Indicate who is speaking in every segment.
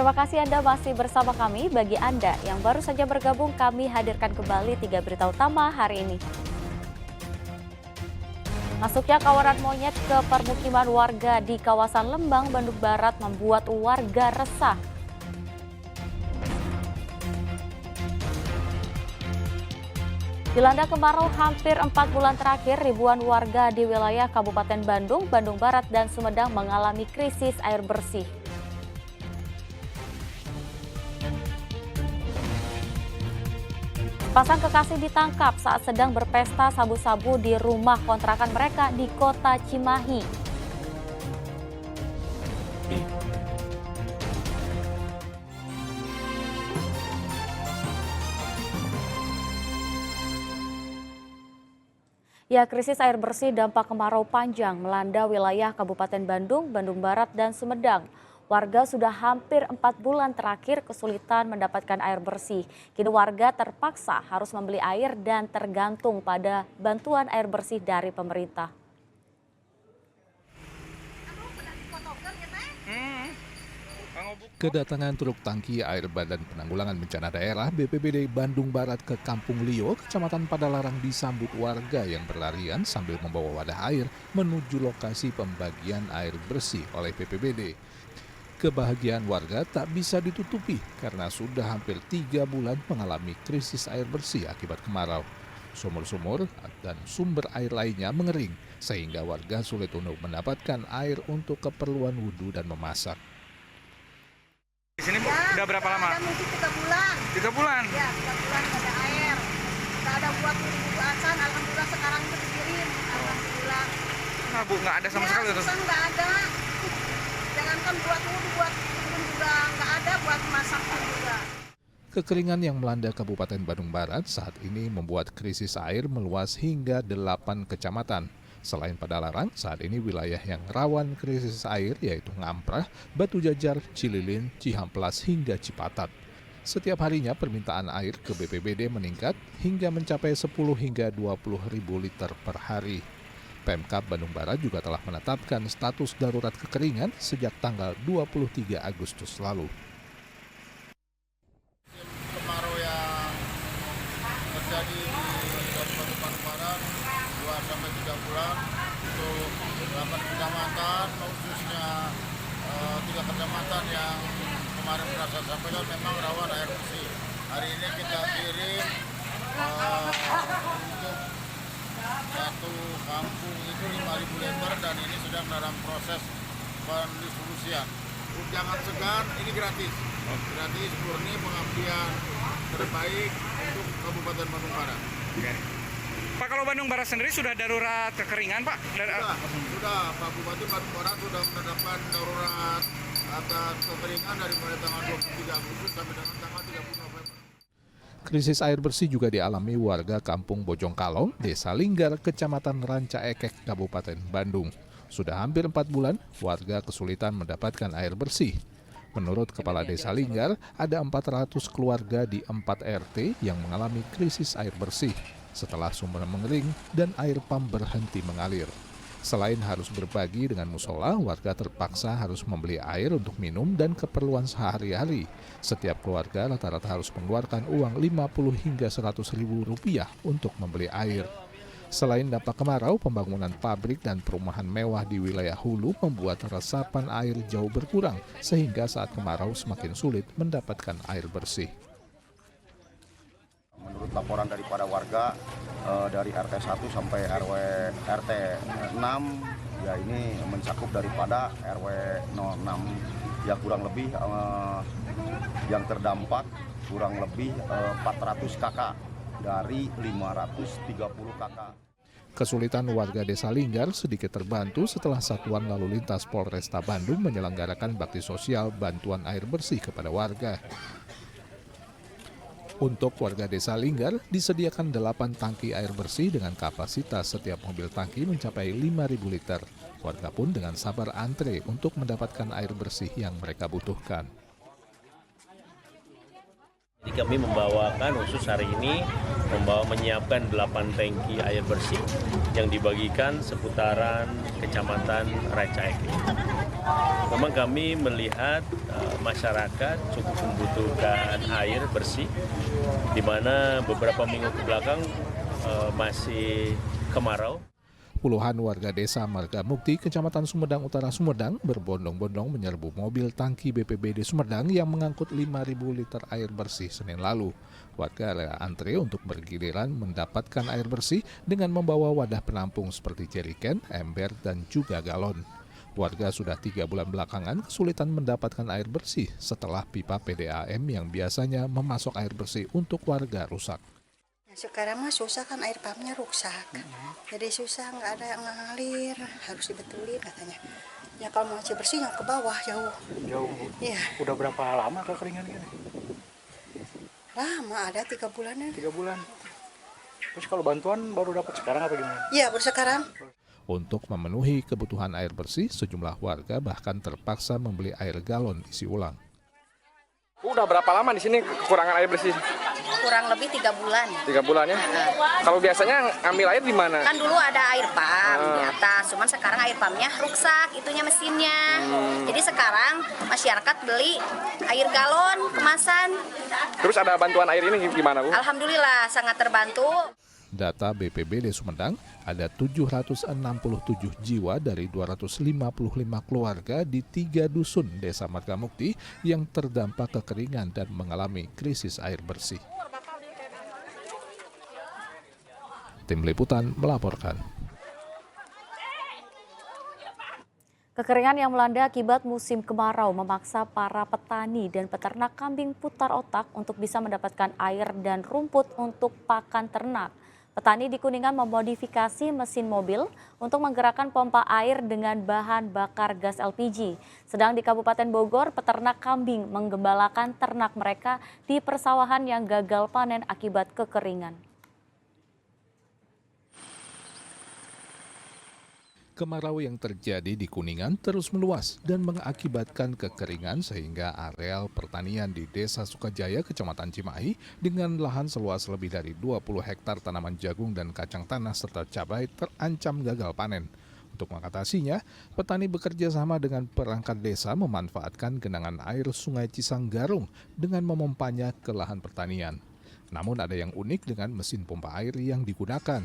Speaker 1: Terima kasih Anda masih bersama kami. Bagi Anda yang baru saja bergabung, kami hadirkan kembali 3 berita utama hari ini. Masuknya kawanan monyet ke permukiman warga di kawasan Lembang, Bandung Barat membuat warga resah. Dilanda kemarau hampir 4 bulan terakhir, ribuan warga di wilayah Kabupaten Bandung, Bandung Barat, dan Sumedang mengalami krisis air bersih. Pasang kekasih ditangkap saat sedang berpesta sabu-sabu di rumah kontrakan mereka di Kota Cimahi. Ya, krisis air bersih dampak kemarau panjang melanda wilayah Kabupaten Bandung, Bandung Barat, dan Sumedang. Warga sudah hampir 4 bulan terakhir kesulitan mendapatkan air bersih. Kini warga terpaksa harus membeli air dan tergantung pada bantuan air bersih dari pemerintah.
Speaker 2: Kedatangan truk tangki air Badan Penanggulangan Bencana Daerah BPBD Bandung Barat ke Kampung Lio, Kecamatan Padalarang disambut warga yang berlarian sambil membawa wadah air menuju lokasi pembagian air bersih oleh BPBD. Kebahagiaan warga tak bisa ditutupi karena sudah hampir 3 bulan mengalami krisis air bersih akibat kemarau. Sumur-sumur dan sumber air lainnya mengering sehingga warga sulit untuk mendapatkan air untuk keperluan wudhu dan memasak.
Speaker 3: Di sini Bu, udah berapa lama?
Speaker 4: Ada mungkin 3 bulan.
Speaker 3: 3 bulan?
Speaker 4: Ya, 3 bulan nggak ada air. Nggak ada buat wudhu acan, alhamdulillah sekarang itu dikirim. Alhamdulillah.
Speaker 3: Nah Bu, nggak ada sama sekali tuh?
Speaker 4: Ya, nggak ada. Jangankan buat wudhu, buat minum juga nggak ada, buat masak juga.
Speaker 2: Kekeringan yang melanda Kabupaten Bandung Barat saat ini membuat krisis air meluas hingga 8 kecamatan. Selain Padalarang, saat ini wilayah yang rawan krisis air yaitu Ngamprah, Batu Jajar, Cililin, Cihamplas hingga Cipatat. Setiap harinya permintaan air ke BPBD meningkat hingga mencapai 10 hingga 20 ribu liter per hari. Pemkab Bandung Barat juga telah menetapkan status darurat kekeringan sejak tanggal 23 Agustus lalu.
Speaker 5: Kemarau yang terjadi di Kabupaten Bandung Barat 2-3 bulan untuk 8 kecamatan, khususnya 3 kecamatan yang kemarin sudah saya sampaikan memang rawan air bersih. Hari ini kita kirim untuk satu kampung itu 5.000 liter dan ini sedang dalam proses pendistribusian. Jangan segan, ini gratis. Gratis murni pengabdian terbaik untuk Kabupaten Bandung Barat.
Speaker 3: Pak, kalau Bandung Barat sendiri sudah darurat kekeringan Pak?
Speaker 5: Sudah. Pak Bupati Bandung Barat sudah menetapkan darurat atas kekeringan dari mulai tanggal 23 Agustus sampai dengan tanggal 30 November.
Speaker 2: Krisis air bersih juga dialami warga Kampung Bojongkalong, Desa Linggar, Kecamatan Ranca Ekek, Kabupaten Bandung. Sudah hampir 4 bulan, warga kesulitan mendapatkan air bersih. Menurut Kepala Desa Linggar, ada 400 keluarga di 4 RT yang mengalami krisis air bersih setelah sumber mengering dan air pam berhenti mengalir. Selain harus berbagi dengan musola, warga terpaksa harus membeli air untuk minum dan keperluan sehari-hari. Setiap keluarga rata-rata harus mengeluarkan uang 50 hingga 100 ribu rupiah untuk membeli air. Selain dampak kemarau, pembangunan pabrik dan perumahan mewah di wilayah hulu membuat resapan air jauh berkurang, sehingga saat kemarau semakin sulit mendapatkan air bersih.
Speaker 6: Menurut laporan daripada warga dari RT 1 sampai RT 6, ya ini mencakup daripada RW 06, ya kurang lebih yang terdampak kurang lebih 400 kakak dari 530 kakak.
Speaker 2: Kesulitan warga Desa Linggar sedikit terbantu setelah Satuan Lalu Lintas Polresta Bandung menyelenggarakan bakti sosial bantuan air bersih kepada warga. Untuk warga Desa Linggar disediakan 8 tangki air bersih dengan kapasitas setiap mobil tangki mencapai 5.000 liter. Warga pun dengan sabar antre untuk mendapatkan air bersih yang mereka butuhkan.
Speaker 7: Kami membawakan khusus hari ini menyiapkan 8 tangki air bersih yang dibagikan seputaran Kecamatan Ranca Ekek. Memang kami melihat masyarakat cukup membutuhkan air bersih, di mana beberapa minggu ke belakang masih kemarau.
Speaker 2: Puluhan warga desa Marga Mukti, Kecamatan Sumedang Utara, Sumedang berbondong-bondong menyerbu mobil tangki BPBD Sumedang yang mengangkut 5.000 liter air bersih Senin lalu. Warga rela antre untuk bergiliran mendapatkan air bersih dengan membawa wadah penampung seperti jerigen, ember, dan juga galon. Warga sudah 3 bulan belakangan kesulitan mendapatkan air bersih setelah pipa PDAM yang biasanya memasok air bersih untuk warga rusak.
Speaker 4: Sekarang mah susah kan, air pumpnya rusak, jadi susah, nggak ada yang ngalir, harus dibetulin katanya. Ya kalau mau air bersih nggak ke bawah jauh.
Speaker 8: Jauh.
Speaker 4: Iya.
Speaker 8: Udah berapa lama kekeringan gini?
Speaker 4: Lama, ada 3 bulanan.
Speaker 8: 3 bulan. Terus kalau bantuan baru dapat sekarang apa gimana?
Speaker 4: Iya, baru sekarang.
Speaker 2: Untuk memenuhi kebutuhan air bersih, sejumlah warga bahkan terpaksa membeli air galon isi ulang.
Speaker 9: Udah berapa lama di sini kekurangan air bersih?
Speaker 4: Kurang lebih 3 bulan.
Speaker 9: 3 bulan ya? Kalau biasanya ambil air di mana?
Speaker 4: Kan dulu ada air pump di atas, cuman sekarang air pumpnya rusak, itunya mesinnya. Jadi sekarang masyarakat beli air galon kemasan.
Speaker 9: Terus ada bantuan air ini gimana, Bu?
Speaker 4: Alhamdulillah sangat terbantu.
Speaker 2: Data BPBD Sumedang, ada 767 jiwa dari 255 keluarga di 3 dusun Desa Marga Mukti yang terdampak kekeringan dan mengalami krisis air bersih. Tim Liputan melaporkan.
Speaker 1: Kekeringan yang melanda akibat musim kemarau memaksa para petani dan peternak kambing putar otak untuk bisa mendapatkan air dan rumput untuk pakan ternak. Petani di Kuningan memodifikasi mesin mobil untuk menggerakkan pompa air dengan bahan bakar gas LPG. Sedang di Kabupaten Bogor, peternak kambing menggembalakan ternak mereka di persawahan yang gagal panen akibat kekeringan.
Speaker 2: Kemarau yang terjadi di Kuningan terus meluas dan mengakibatkan kekeringan sehingga areal pertanian di Desa Sukajaya, Kecamatan Cimahi dengan lahan seluas lebih dari 20 hektar tanaman jagung dan kacang tanah serta cabai terancam gagal panen. Untuk mengatasinya, petani bekerja sama dengan perangkat desa memanfaatkan genangan air Sungai Cisanggarung dengan memompanya ke lahan pertanian. Namun ada yang unik dengan mesin pompa air yang digunakan.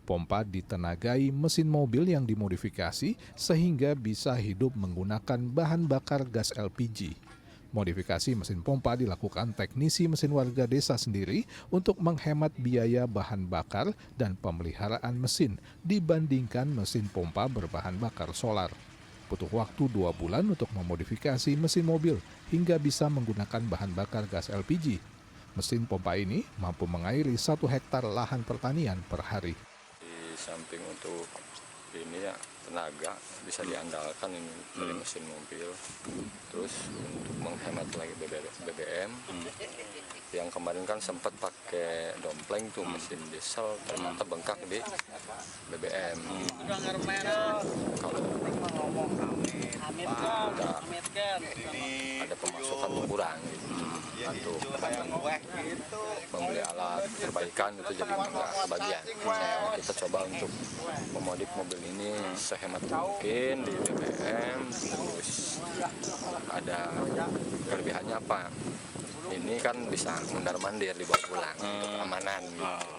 Speaker 2: Pompa ditenagai mesin mobil yang dimodifikasi sehingga bisa hidup menggunakan bahan bakar gas LPG. Modifikasi mesin pompa dilakukan teknisi mesin warga desa sendiri untuk menghemat biaya bahan bakar dan pemeliharaan mesin dibandingkan mesin pompa berbahan bakar solar. Butuh waktu 2 bulan untuk memodifikasi mesin mobil hingga bisa menggunakan bahan bakar gas LPG. Mesin pompa ini mampu mengairi 1 hektar lahan pertanian per hari.
Speaker 10: Samping untuk ini ya tenaga bisa diandalkan ini dari mesin mobil, terus untuk menghemat lagi BBM yang kemarin kan sempat pakai dompleng tuh mesin diesel ternyata bengkak di BBM. Kalau ada pemasukan kurang gitu, untuk membeli alat perbaikan itu jadi nggak kebagian. Kita coba untuk memodif mobil ini sehemat mungkin di BBM, terus ada kelebihannya apa? Ini kan bisa mondar-mandir dibawa pulang untuk keamanan gitu.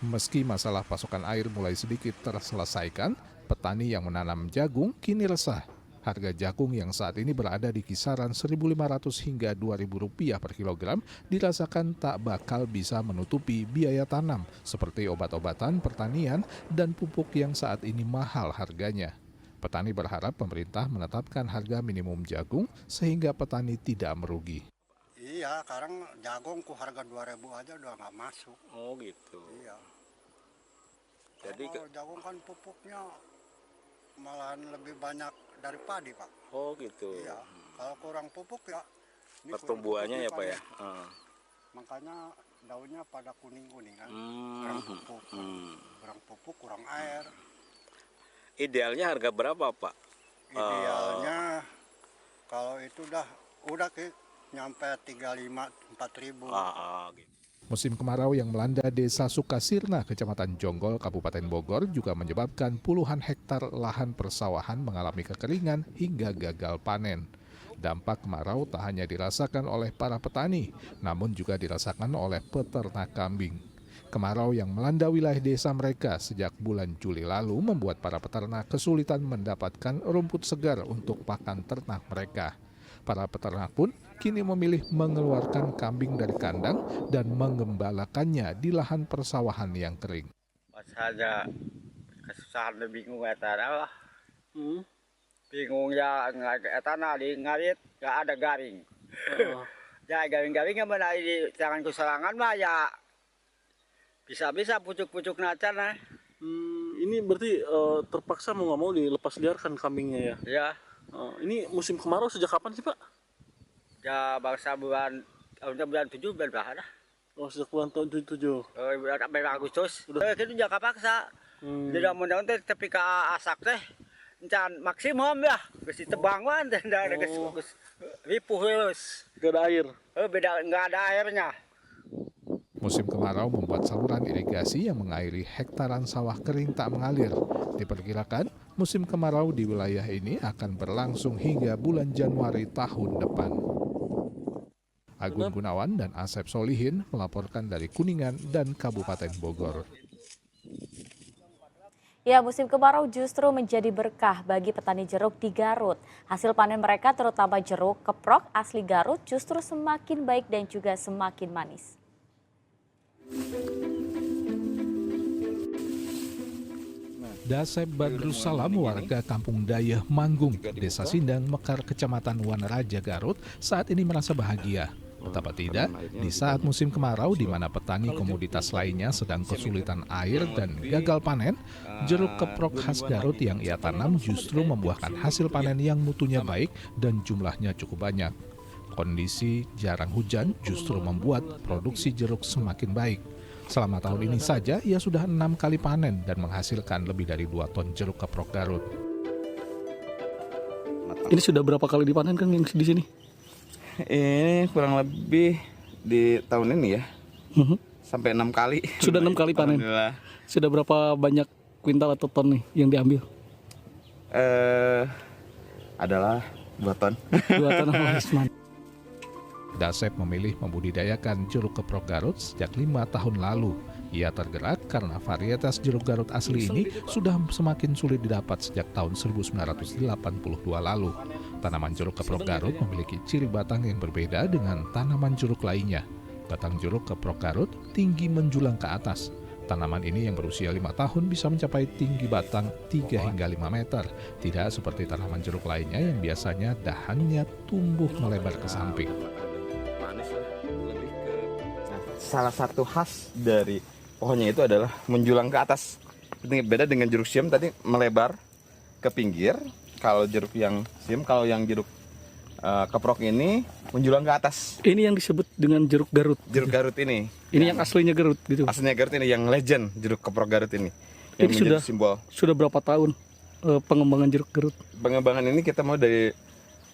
Speaker 2: Meski masalah pasokan air mulai sedikit terselesaikan, petani yang menanam jagung kini resah. Harga jagung yang saat ini berada di kisaran Rp1.500 hingga Rp2.000 per kilogram dirasakan tak bakal bisa menutupi biaya tanam seperti obat-obatan pertanian dan pupuk yang saat ini mahal harganya. Petani berharap pemerintah menetapkan harga minimum jagung sehingga petani tidak merugi.
Speaker 11: Iya, sekarang jagung ku harga 2.000 aja udah nggak masuk.
Speaker 10: Oh gitu.
Speaker 11: Iya.
Speaker 10: Jadi
Speaker 11: kalau jagung kan pupuknya malahan lebih banyak dari padi, Pak.
Speaker 10: Oh gitu.
Speaker 11: Iya. Kalau kurang pupuk ya.
Speaker 10: Pertumbuhannya ya Pak ya.
Speaker 11: Makanya daunnya pada kuning-kuning kan. Kurang pupuk. Kurang pupuk, kurang air.
Speaker 10: Idealnya harga berapa Pak?
Speaker 11: Idealnya kalau itu udah nyampe 35-4 ribu.
Speaker 10: Gitu.
Speaker 2: Musim kemarau yang melanda Desa Sukasirna, Kecamatan Jonggol, Kabupaten Bogor juga menyebabkan puluhan hektar lahan persawahan mengalami kekeringan hingga gagal panen. Dampak kemarau tak hanya dirasakan oleh para petani, namun juga dirasakan oleh peternak kambing. Kemarau yang melanda wilayah desa mereka sejak bulan Juli lalu membuat para peternak kesulitan mendapatkan rumput segar untuk pakan ternak mereka. Para peternak pun kini memilih mengeluarkan kambing dari kandang dan mengembalakannya di lahan persawahan yang kering.
Speaker 11: Pas aja kesusahan dan bingung lah. Bingung ya tanah di ngarit nggak ada garing. Ya garing-garingnya mana di tangan kuselangan mah ya bisa-bisa pucuk-pucuk nacan lah.
Speaker 8: Ini berarti terpaksa mau nggak mau dilepas liarkan kambingnya ya?
Speaker 11: Ya.
Speaker 8: Ini musim kemarau sejak kapan sih Pak?
Speaker 11: Ya bangsa bulan 7 bulan berapa dah?
Speaker 8: Oh sejak bulan 7.
Speaker 11: Bulan Agustus. Itu jangka paksa. Jadi mudah-mudahan tapi ke asak teh, encan maksimum ya, besi tebangan dan ada ripuh terus.
Speaker 8: Gak ada air.
Speaker 11: Beda nggak ada airnya.
Speaker 2: Musim kemarau membuat saluran irigasi yang mengairi hektaran sawah kering tak mengalir. Diperkirakan musim kemarau di wilayah ini akan berlangsung hingga bulan Januari tahun depan. Agun Gunawan dan Asep Solihin melaporkan dari Kuningan dan Kabupaten Bogor.
Speaker 1: Ya, musim kemarau justru menjadi berkah bagi petani jeruk di Garut. Hasil panen mereka terutama jeruk keprok asli Garut justru semakin baik dan juga semakin manis.
Speaker 2: Dasep Badrussalam, warga Kampung Dayeh Manggung, Desa Sindang, Mekar, Kecamatan Wanaraja, Garut, saat ini merasa bahagia. Betapa tidak, di saat musim kemarau di mana petani komoditas lainnya sedang kesulitan air dan gagal panen, jeruk keprok khas Garut yang ia tanam justru membuahkan hasil panen yang mutunya baik dan jumlahnya cukup banyak. Kondisi jarang hujan justru membuat produksi jeruk semakin baik. Selama tahun ini saja, ia sudah 6 kali panen dan menghasilkan lebih dari 2 ton jeruk keprok Garut.
Speaker 8: Ini sudah berapa kali dipanen kan yang di sini?
Speaker 12: Ini kurang lebih di tahun ini ya, sampai 6 kali.
Speaker 8: Sudah 6 kali panen? Sudah berapa banyak kuintal atau ton nih yang diambil?
Speaker 12: Adalah 2 ton.
Speaker 8: 2 ton Isman.
Speaker 2: Dasep memilih membudidayakan jeruk keprok Garut sejak 5 tahun lalu. Ia tergerak karena varietas jeruk Garut asli ini sudah semakin sulit didapat sejak tahun 1982 lalu. Tanaman jeruk keprok Garut memiliki ciri batang yang berbeda dengan tanaman jeruk lainnya. Batang jeruk keprok Garut tinggi menjulang ke atas. Tanaman ini yang berusia 5 tahun bisa mencapai tinggi batang 3 hingga 5 meter. Tidak seperti tanaman jeruk lainnya yang biasanya dahannya tumbuh melebar ke samping.
Speaker 12: Salah satu khas dari pohonnya itu adalah menjulang ke atas. Beda dengan jeruk siam tadi melebar ke pinggir. Kalau jeruk yang siam, kalau yang jeruk keprok ini menjulang ke atas.
Speaker 8: Ini yang disebut dengan jeruk Garut.
Speaker 12: Jeruk Garut ini.
Speaker 8: Ini yang aslinya Garut gitu.
Speaker 12: Aslinya Garut ini yang legend jeruk keprok Garut ini.
Speaker 8: Ini sudah simbol. Sudah berapa tahun pengembangan jeruk Garut?
Speaker 12: Pengembangan ini kita mau dari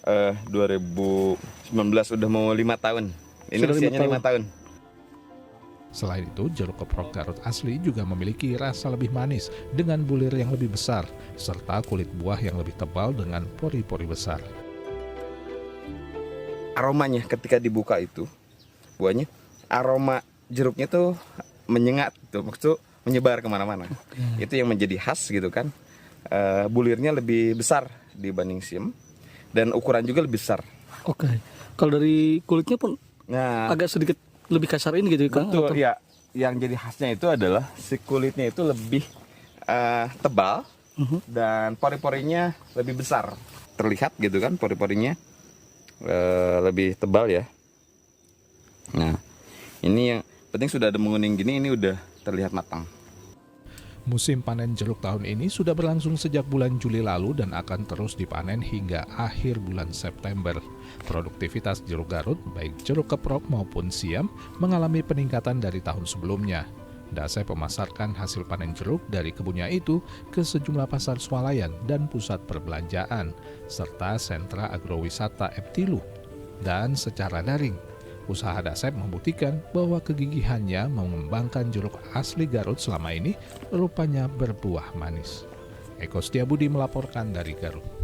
Speaker 12: 2019 udah mau 5 tahun. Ini
Speaker 8: sudah
Speaker 12: usianya 5 tahun.
Speaker 2: Selain itu, jeruk keprok Garut asli juga memiliki rasa lebih manis dengan bulir yang lebih besar, serta kulit buah yang lebih tebal dengan pori-pori besar.
Speaker 12: Aromanya ketika dibuka itu, buahnya, aroma jeruknya tuh menyengat, tuh, maksudnya menyebar kemana-mana. Itu yang menjadi khas gitu kan. Bulirnya lebih besar dibanding siam, dan ukuran juga lebih besar.
Speaker 8: Oke, kalau dari kulitnya pun agak sedikit lebih kasar ini gitu kan?
Speaker 12: Betul, ya. Yang jadi khasnya itu adalah si kulitnya itu lebih tebal dan pori-porinya lebih besar. Terlihat gitu kan, pori-porinya lebih tebal ya. Nah, ini yang penting sudah ada menguning gini, ini udah terlihat matang.
Speaker 2: Musim panen jeruk tahun ini sudah berlangsung sejak bulan Juli lalu dan akan terus dipanen hingga akhir bulan September. Produktivitas jeruk Garut, baik jeruk keprok maupun siam, mengalami peningkatan dari tahun sebelumnya. Dasep memasarkan hasil panen jeruk dari kebunnya itu ke sejumlah pasar swalayan dan pusat perbelanjaan, serta sentra agrowisata Eptilu, dan secara daring. Usaha Dasep membuktikan bahwa kegigihannya mengembangkan jeruk asli Garut selama ini rupanya berbuah manis. Eko Setiabudi melaporkan dari Garut.